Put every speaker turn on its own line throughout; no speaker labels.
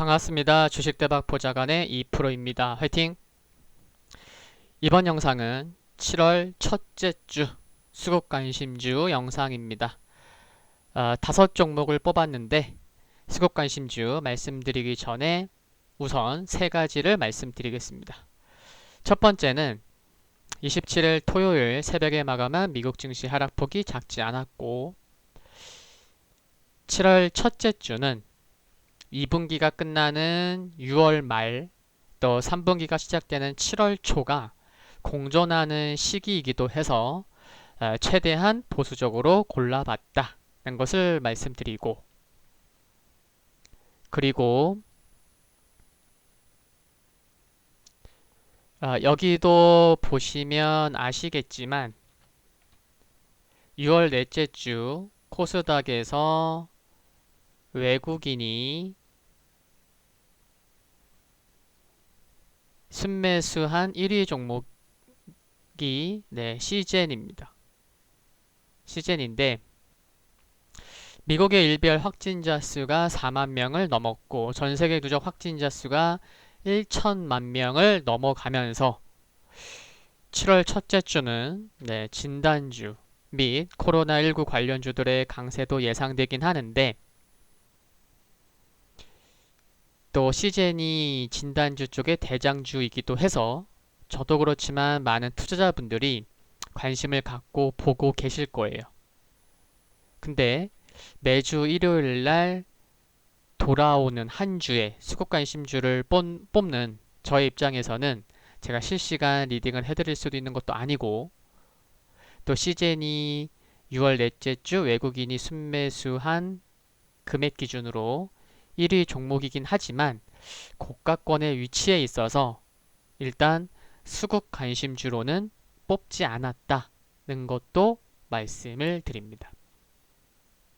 반갑습니다. 주식대박 보좌관의 2%입니다. 화이팅! 이번 영상은 7월 첫째 주 수급관심주 영상입니다. 5종목을 뽑았는데 수급관심주 말씀드리기 전에 우선 3가지를 말씀드리겠습니다. 첫 번째는 27일 토요일 새벽에 마감한 미국 증시 하락폭이 작지 않았고 7월 첫째 주는 2분기가 끝나는 6월 말 또 3분기가 시작되는 7월 초가 공존하는 시기이기도 해서 최대한 보수적으로 골라봤다는 것을 말씀드리고, 그리고 여기도 보시면 아시겠지만 6월 넷째 주 코스닥에서 외국인이 순매수한 1위 종목이 시젠입니다. 시젠인데 미국의 일별 확진자 수가 4만 명을 넘었고 전세계 누적 확진자 수가 1천만 명을 넘어가면서 7월 첫째 주는 진단주 및 코로나19 관련주들의 강세도 예상되긴 하는데, 또 시젠이 진단주 쪽의 대장주이기도 해서 저도 그렇지만 많은 투자자분들이 관심을 갖고 보고 계실 거예요. 근데 매주 일요일 날 돌아오는 한 주에 수급관심주를 뽑는 저의 입장에서는 제가 실시간 리딩을 해드릴 수도 있는 것도 아니고, 또 시젠이 6월 넷째 주 외국인이 순매수한 금액 기준으로 1위 종목이긴 하지만 고가권의 위치에 있어서 일단 수급 관심주로는 뽑지 않았다는 것도 말씀을 드립니다.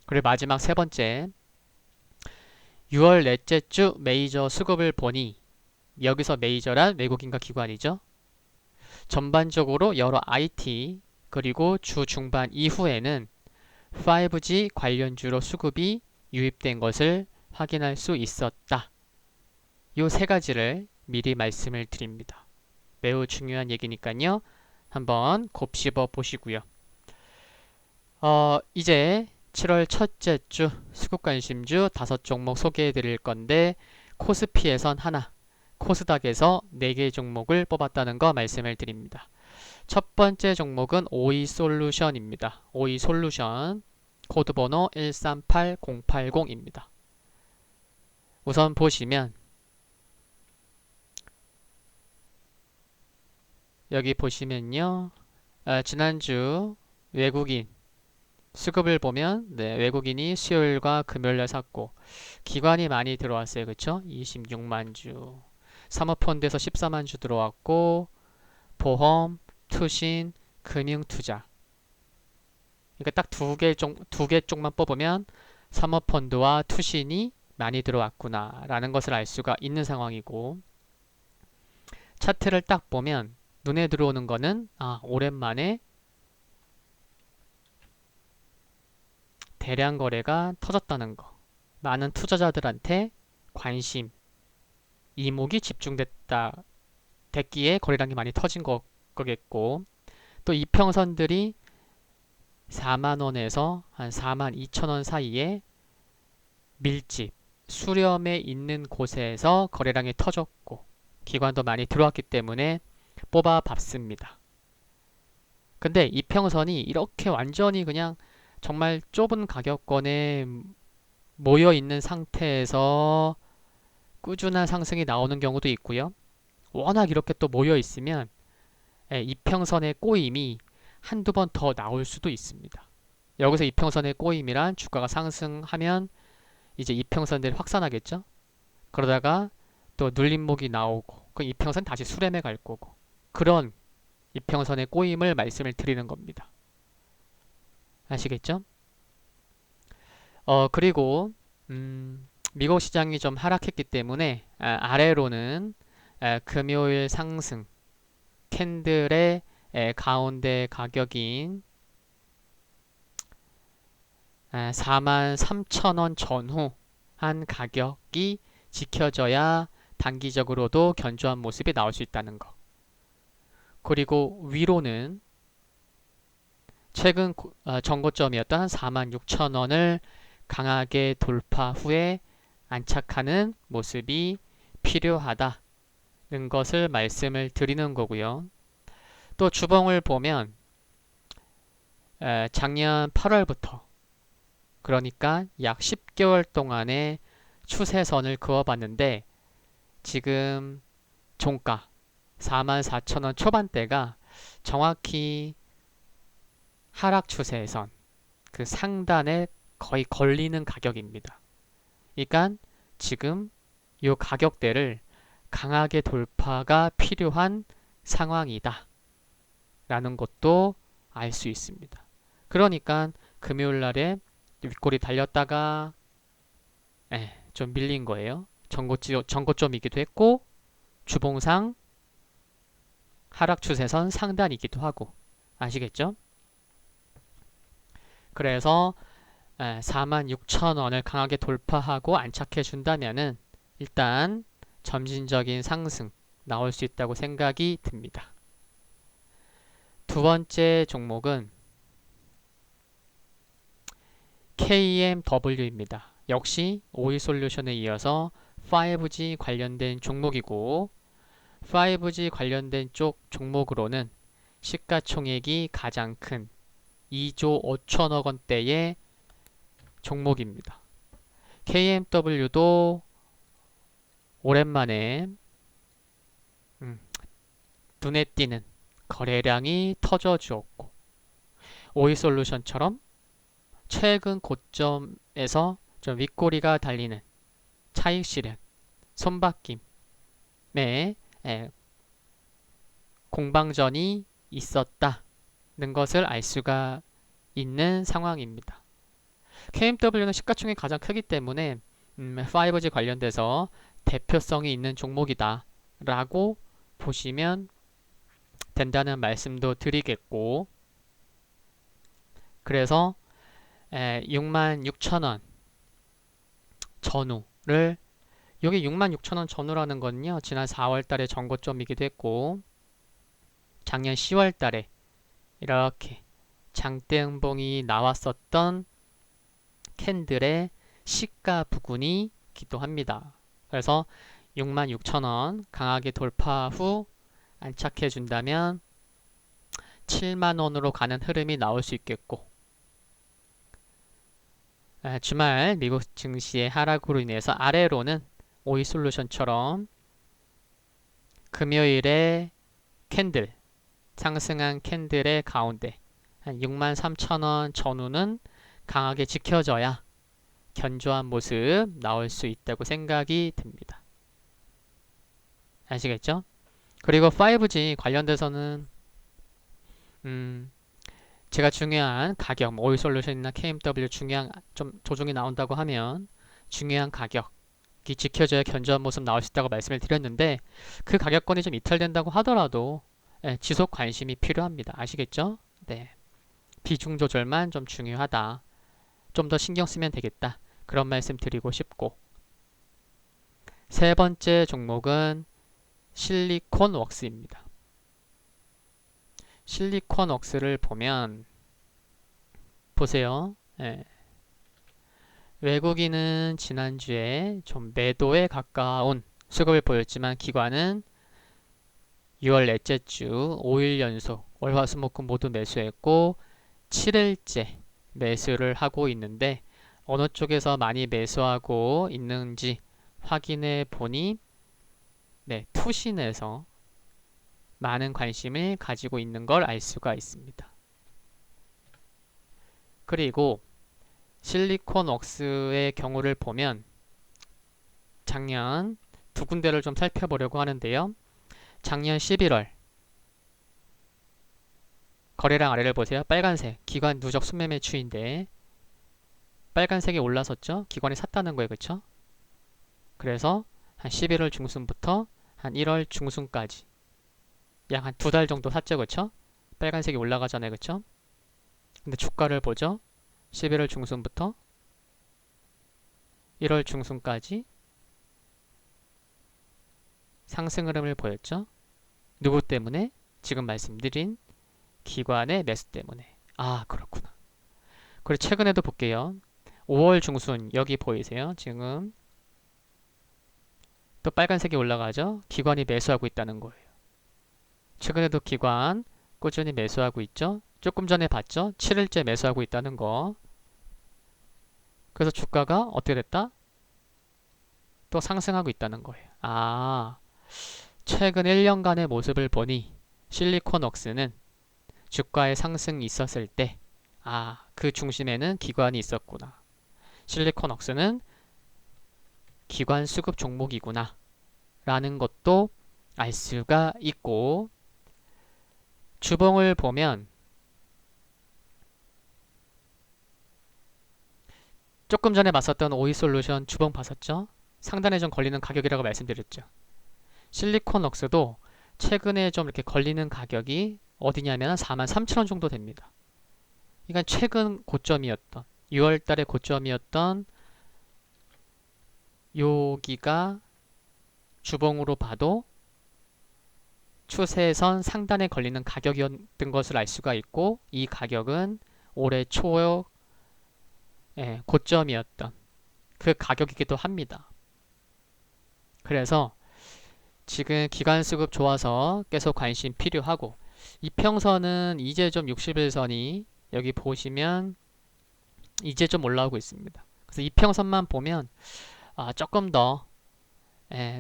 그리고 마지막 세 번째, 6월 넷째 주 메이저 수급을 보니, 여기서 메이저란 외국인과 기관이죠. 전반적으로 여러 IT 그리고 주 중반 이후에는 5G 관련주로 수급이 유입된 것을 확인할 수 있었다. 요 3가지를 미리 말씀을 드립니다. 매우 중요한 얘기니까요. 한번 곱씹어 보시고요. 이제 7월 첫째 주 수급관심주 5종목 소개해 드릴 건데, 코스피에선 하나, 코스닥에서 4개 종목을 뽑았다는 거 말씀을 드립니다. 첫 번째 종목은 오이솔루션입니다. 오이솔루션 코드번호 138080입니다. 우선 보시면 여기 보시면요, 지난주 외국인 수급을 보면 외국인이 수요일과 금요일날 샀고 기관이 많이 들어왔어요. 그쵸? 26만 주, 사모펀드에서 14만 주 들어왔고, 보험, 투신, 금융투자, 그러니까 딱 두 개 쪽만 뽑으면 사모펀드와 투신이 많이 들어왔구나 라는 것을 알 수가 있는 상황이고, 차트를 딱 보면 눈에 들어오는 거는 오랜만에 대량 거래가 터졌다는 거, 많은 투자자들한테 관심, 이목이 됐기에 거래량이 많이 터진 거겠고, 또 이평선들이 4만원에서 한 4만 2천원 사이에 밀집, 수렴에 있는 곳에서 거래량이 터졌고 기관도 많이 들어왔기 때문에 뽑아봤습니다. 근데 이평선이 이렇게 완전히 그냥 정말 좁은 가격권에 모여있는 상태에서 꾸준한 상승이 나오는 경우도 있고요. 워낙 이렇게 또 모여있으면 이평선의 꼬임이 한두 번 더 나올 수도 있습니다. 여기서 이평선의 꼬임이란 주가가 상승하면 이제 이평선들이 확산하겠죠. 그러다가 또 눌림목이 나오고 그 이평선 다시 수렴해 갈 거고, 그런 이평선의 꼬임을 말씀을 드리는 겁니다. 아시겠죠? 그리고 미국 시장이 좀 하락했기 때문에 아래로는 금요일 상승 캔들의 가운데 가격인 43,000원 전후 한 가격이 지켜져야 단기적으로도 견조한 모습이 나올 수 있다는 거. 그리고 위로는 최근 전고점이었던 46,000원을 강하게 돌파 후에 안착하는 모습이 필요하다는 것을 말씀을 드리는 거고요. 또 주봉을 보면 작년 8월부터 그러니까 약 10개월 동안의 추세선을 그어봤는데 지금 종가 44,000원 초반대가 정확히 하락 추세선 그 상단에 거의 걸리는 가격입니다. 그러니까 지금 이 가격대를 강하게 돌파가 필요한 상황이다 라는 것도 알 수 있습니다. 그러니까 금요일 날에 윗골이 달렸다가 좀 밀린 거예요. 전고점이기도 했고 주봉상 하락 추세선 상단이기도 하고 아시겠죠? 그래서 46,000원을 강하게 돌파하고 안착해 준다면은 일단 점진적인 상승 나올 수 있다고 생각이 듭니다. 두 번째 종목은 KMW입니다. 역시 오이솔루션에 이어서 5G 관련된 종목이고 5G 관련된 쪽 종목으로는 시가총액이 가장 큰 2조 5천억 원대의 종목입니다. KMW도 오랜만에 눈에 띄는 거래량이 터져주었고 오이솔루션처럼 최근 고점에서 좀 윗꼬리가 달리는 차익 실현, 손바뀜의 공방전이 있었다는 것을 알 수가 있는 상황입니다. KMW는 시가총액이 가장 크기 때문에 5G 관련돼서 대표성이 있는 종목이다 라고 보시면 된다는 말씀도 드리겠고 그래서 66,000원 전후를 여기 66,000원 전후라는 건요 지난 4월달에 전고점이기도 했고 작년 10월달에 이렇게 장대음봉이 나왔었던 캔들의 시가 부근이기도 합니다. 그래서 66,000원 강하게 돌파 후 안착해 준다면 7만원으로 가는 흐름이 나올 수 있겠고 주말 미국 증시의 하락으로 인해서 아래로는 오이솔루션처럼 금요일에 캔들 상승한 캔들의 가운데 한 63,000원 전후는 강하게 지켜져야 견조한 모습 나올 수 있다고 생각이 듭니다. 아시겠죠? 그리고 5G 관련돼서는 제가 중요한 가격, 오이솔루션이나 KMW 중요한 좀 조정이 나온다고 하면 중요한 가격이 지켜져야 견조한 모습 나올 수 있다고 말씀을 드렸는데 그 가격권이 좀 이탈된다고 하더라도 지속 관심이 필요합니다. 아시겠죠? 네. 비중 조절만 좀 중요하다. 좀 더 신경 쓰면 되겠다. 그런 말씀 드리고 싶고 세 번째 종목은 실리콘웍스입니다. 실리콘웍스를 보면 보세요. 외국인은 지난주에 좀 매도에 가까운 수급을 보였지만 기관은 6월 넷째 주 5일 연속 월화수목금 모두 매수했고 7일째 매수를 하고 있는데 어느 쪽에서 많이 매수하고 있는지 확인해 보니 투신에서 많은 관심을 가지고 있는 걸 알 수가 있습니다. 그리고 실리콘웍스의 경우를 보면 작년 두 군데를 좀 살펴보려고 하는데요. 작년 11월 거래량 아래를 보세요. 빨간색 기관 누적 순매매 추인데 빨간색이 올라섰죠. 기관이 샀다는 거예요. 그렇죠? 그래서 한 11월 중순부터 한 1월 중순까지 약 한 두 달 정도 샀죠. 그렇죠? 빨간색이 올라가잖아요. 그렇죠? 근데 주가를 보죠. 11월 중순부터 1월 중순까지 상승 흐름을 보였죠. 누구 때문에? 지금 말씀드린 기관의 매수 때문에. 아, 그렇구나. 그리고 최근에도 볼게요. 5월 중순 여기 보이세요? 지금 또 빨간색이 올라가죠? 기관이 매수하고 있다는 거예요. 최근에도 기관 꾸준히 매수하고 있죠? 조금 전에 봤죠? 7일째 매수하고 있다는 거. 그래서 주가가 어떻게 됐다? 또 상승하고 있다는 거예요. 아, 최근 1년간의 모습을 보니 실리콘웍스는 주가의 상승이 있었을 때, 아, 그 중심에는 기관이 있었구나. 실리콘웍스는 기관 수급 종목이구나. 라는 것도 알 수가 있고, 주봉을 보면 조금 전에 봤었던 오이솔루션 주봉 봤었죠? 상단에 좀 걸리는 가격이라고 말씀드렸죠. 실리콘웍스도 최근에 좀 이렇게 걸리는 가격이 어디냐면 43,000원 정도 됩니다. 그러니까 최근 고점이었던 6월 달에 고점이었던 여기가 주봉으로 봐도 추세선 상단에 걸리는 가격이었던 것을 알 수가 있고, 이 가격은 올해 초 고점이었던 그 가격이기도 합니다. 그래서 지금 기관 수급 좋아서 계속 관심 필요하고, 이평선은 이제 좀 60일선이 여기 보시면 이제 좀 올라오고 있습니다. 그래서 이평선만 보면 조금 더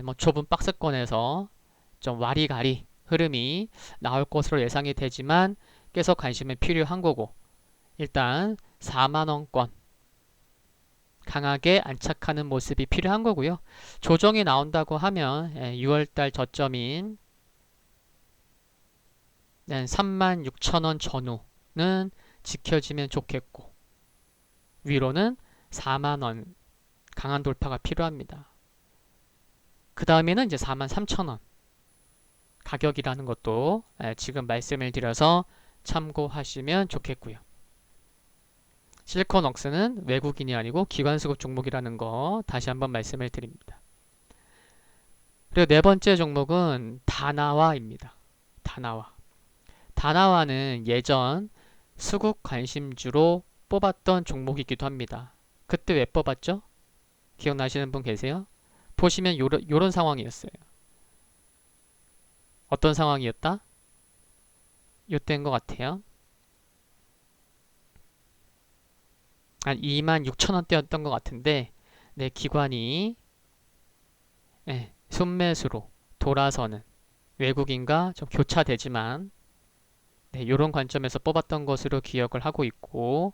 뭐 좁은 박스권에서 좀 와리가리 흐름이 나올 것으로 예상이 되지만 계속 관심은 필요한 거고, 일단 4만원권 강하게 안착하는 모습이 필요한 거고요. 조정이 나온다고 하면 6월달 저점인 36,000원 전후는 지켜지면 좋겠고, 위로는 4만원 강한 돌파가 필요합니다. 그 다음에는 이제 43,000원 가격이라는 것도 지금 말씀을 드려서 참고하시면 좋겠고요. 실리콘웍스는 외국인이 아니고 기관 수급 종목이라는 거 다시 한번 말씀을 드립니다. 그리고 네 번째 종목은 다나와입니다. 다나와. 다나와는 예전 수급 관심주로 뽑았던 종목이기도 합니다. 그때 왜 뽑았죠? 기억나시는 분 계세요? 보시면 요런 상황이었어요. 어떤 상황이었다? 요때인 것 같아요. 한 26,000원대였던 것 같은데, 네, 기관이 순매수로 돌아서는, 외국인과 좀 교차되지만 이런 관점에서 뽑았던 것으로 기억을 하고 있고,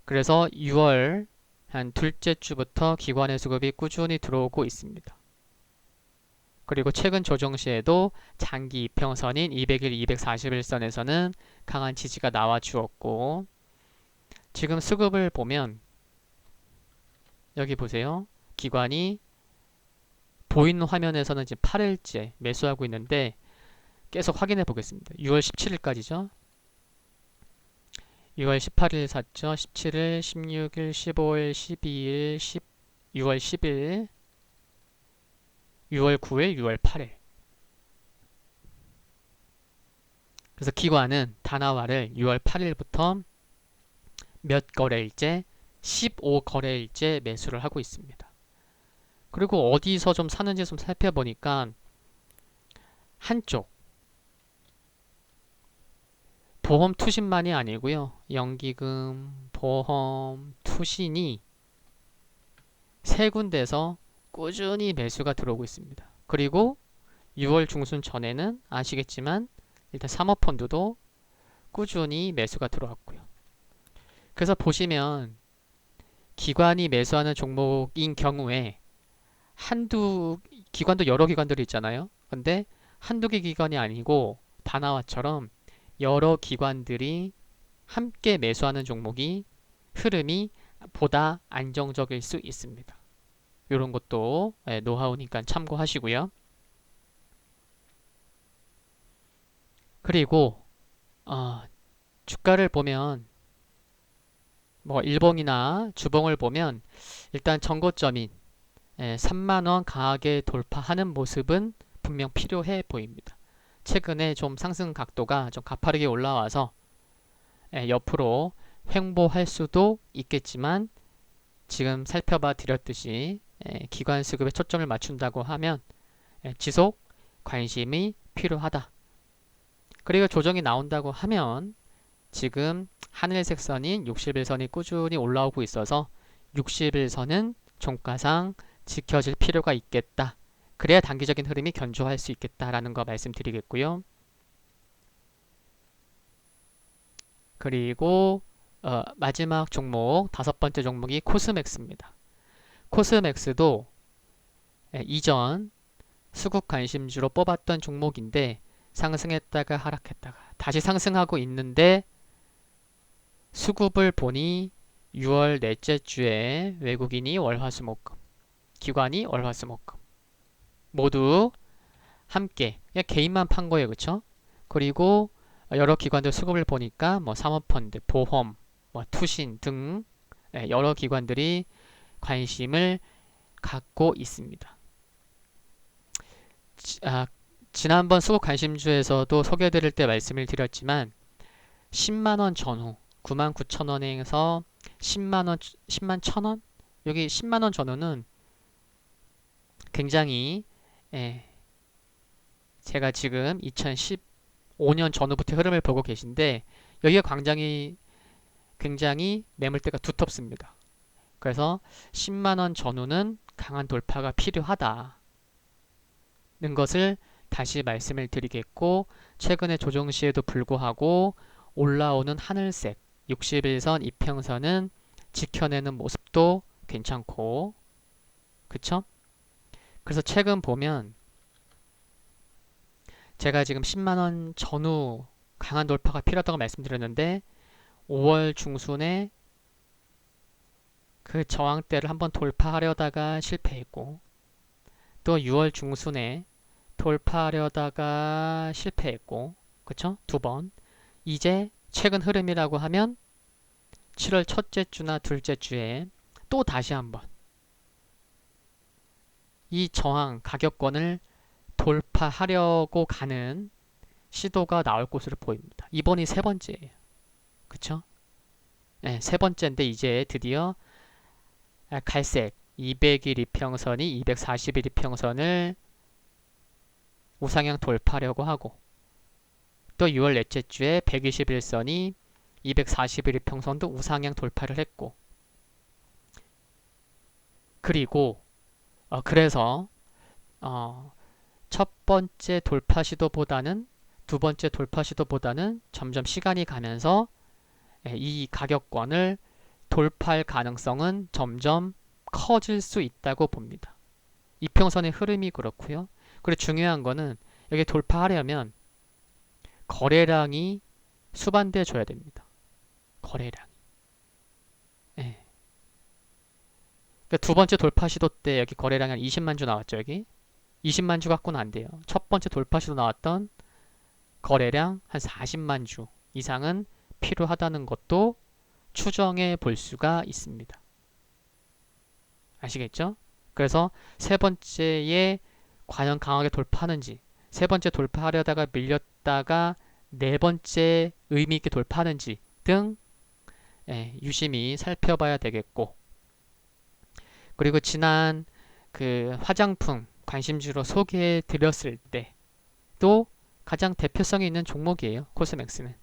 그래서 6월 한 둘째 주부터 기관의 수급이 꾸준히 들어오고 있습니다. 그리고 최근 조정 시에도 장기 이평선인 200일, 240일선에서는 강한 지지가 나와 주었고, 지금 수급을 보면 여기 보세요. 기관이 보이는 화면에서는 지금 8일째 매수하고 있는데, 계속 확인해 보겠습니다. 6월 17일까지죠. 6월 18일 샀죠. 17일, 16일, 15일, 12일, 6월 10일, 6월 9일, 6월 8일. 그래서 기관은 다나와를 6월 8일부터 몇 거래일째? 15거래일째 매수를 하고 있습니다. 그리고 어디서 좀 사는지 좀 살펴보니까 한쪽 보험 투신만이 아니고요. 연기금, 보험, 투신이 세 군데서 꾸준히 매수가 들어오고 있습니다. 그리고 6월 중순 전에는 아시겠지만 일단 사모펀드도 꾸준히 매수가 들어왔고요. 그래서 보시면 기관이 매수하는 종목인 경우에 한두 기관도 여러 기관들이 있잖아요. 근데 한두 개 기관이 아니고 다나와처럼 여러 기관들이 함께 매수하는 종목이 흐름이 보다 안정적일 수 있습니다. 이런 것도 노하우니까 참고하시고요. 그리고 주가를 보면 뭐 일봉이나 주봉을 보면 일단 전고점인 3만원 강하게 돌파하는 모습은 분명 필요해 보입니다. 최근에 좀 상승 각도가 좀 가파르게 올라와서 옆으로 횡보할 수도 있겠지만 지금 살펴봐 드렸듯이 기관 수급에 초점을 맞춘다고 하면 지속 관심이 필요하다. 그리고 조정이 나온다고 하면 지금 하늘색 선인 60일선이 꾸준히 올라오고 있어서 60일선은 종가상 지켜질 필요가 있겠다. 그래야 단기적인 흐름이 견조할 수 있겠다라는 거 말씀드리겠고요. 그리고 마지막 종목, 5번째 종목이 코스맥스입니다. 코스맥스도 이전 수급 관심주로 뽑았던 종목인데 상승했다가 하락했다가 다시 상승하고 있는데 수급을 보니 6월 넷째 주에 외국인이 월화수목금, 기관이 월화수목금 모두 함께 그냥 개인만 판 거예요. 그쵸? 그리고 여러 기관들 수급을 보니까 뭐 사모펀드, 보험, 뭐 투신 등 여러 기관들이 관심을 갖고 있습니다. 지난번 수급 관심주에서도 소개해드릴 때 말씀을 드렸지만 10만원 전후 99,000원에서 10만원, 10만 1,000원? 여기 10만원 전후는 굉장히 제가 지금 2015년 전후부터 흐름을 보고 계신데 여기가 굉장히 매물대가 두텁습니다. 그래서 10만원 전후는 강한 돌파가 필요하다는 것을 다시 말씀을 드리겠고 최근에 조정 시에도 불구하고 올라오는 하늘색 60일선 이평선은 지켜내는 모습도 괜찮고 그쵸? 그래서 최근 보면 제가 지금 10만원 전후 강한 돌파가 필요하다고 말씀드렸는데 5월 중순에 그 저항대를 한번 돌파하려다가 실패했고 또 6월 중순에 돌파하려다가 실패했고 그쵸? 2번 이제 최근 흐름이라고 하면 7월 첫째 주나 둘째 주에 또 다시 한번 이 저항 가격권을 돌파하려고 가는 시도가 나올 것으로 보입니다. 이번이 세 번째예요. 그쵸? 네, 세 번째인데 이제 드디어 갈색 200일 이평선이 240일 이평선을 우상향 돌파하려고 하고 또 6월 넷째 주에 121선이 241일 이평선도 우상향 돌파를 했고 그리고 그래서 첫 번째 돌파 시도보다는 두 번째 돌파 시도보다는 점점 시간이 가면서 이 가격권을 돌파할 가능성은 점점 커질 수 있다고 봅니다. 이평선의 흐름이 그렇고요. 그리고 중요한 거는 여기 돌파하려면 거래량이 수반돼 줘야 됩니다. 거래량이. 네. 그러니까 두 번째 돌파 시도 때 여기 거래량이 한 20만 주 나왔죠. 여기 20만 주 갖고는 안 돼요. 첫 번째 돌파 시도 나왔던 거래량 한 40만 주 이상은 필요하다는 것도 추정해 볼 수가 있습니다. 아시겠죠? 그래서 세 번째에 과연 강하게 돌파하는지 세 번째 돌파하려다가 밀렸다가 네 번째 의미 있게 돌파하는지 등 유심히 살펴봐야 되겠고 그리고 지난 그 화장품 관심주로 소개해 드렸을 때 또 가장 대표성이 있는 종목이에요. 코스맥스는.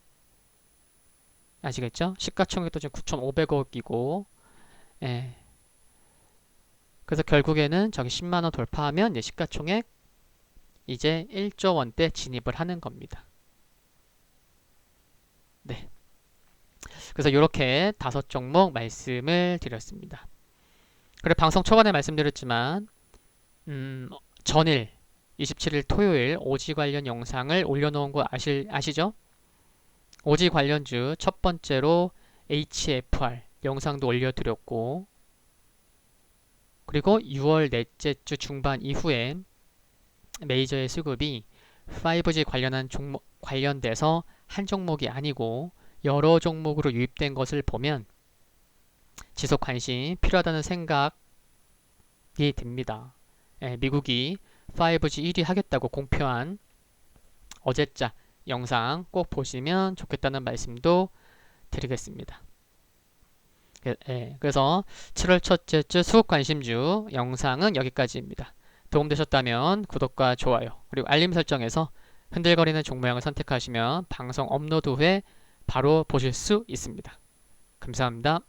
아시겠죠? 시가총액도 지금 9,500억이고 그래서 결국에는 저기 10만원 돌파하면 이제 시가총액 이제 1조 원대 진입을 하는 겁니다. 네. 그래서 이렇게 5종목 말씀을 드렸습니다. 그리고 방송 초반에 말씀드렸지만 전일 27일 토요일 오지 관련 영상을 올려놓은 거 아시죠? 오지 관련주 첫 번째로 HFR 영상도 올려드렸고 그리고 6월 넷째 주 중반 이후에 메이저의 수급이 5G 관련돼서 한 종목이 아니고 여러 종목으로 유입된 것을 보면 지속 관심 필요하다는 생각 됩니다. 예, 미국이 5G 1위 하겠다고 공표한 어제자 영상 꼭 보시면 좋겠다는 말씀도 드리겠습니다. 그래서 7월 첫째 주 수급 관심주 영상은 여기까지입니다. 도움되셨다면 구독과 좋아요 그리고 알림 설정에서 흔들거리는 종모양을 선택하시면 방송 업로드 후에 바로 보실 수 있습니다. 감사합니다.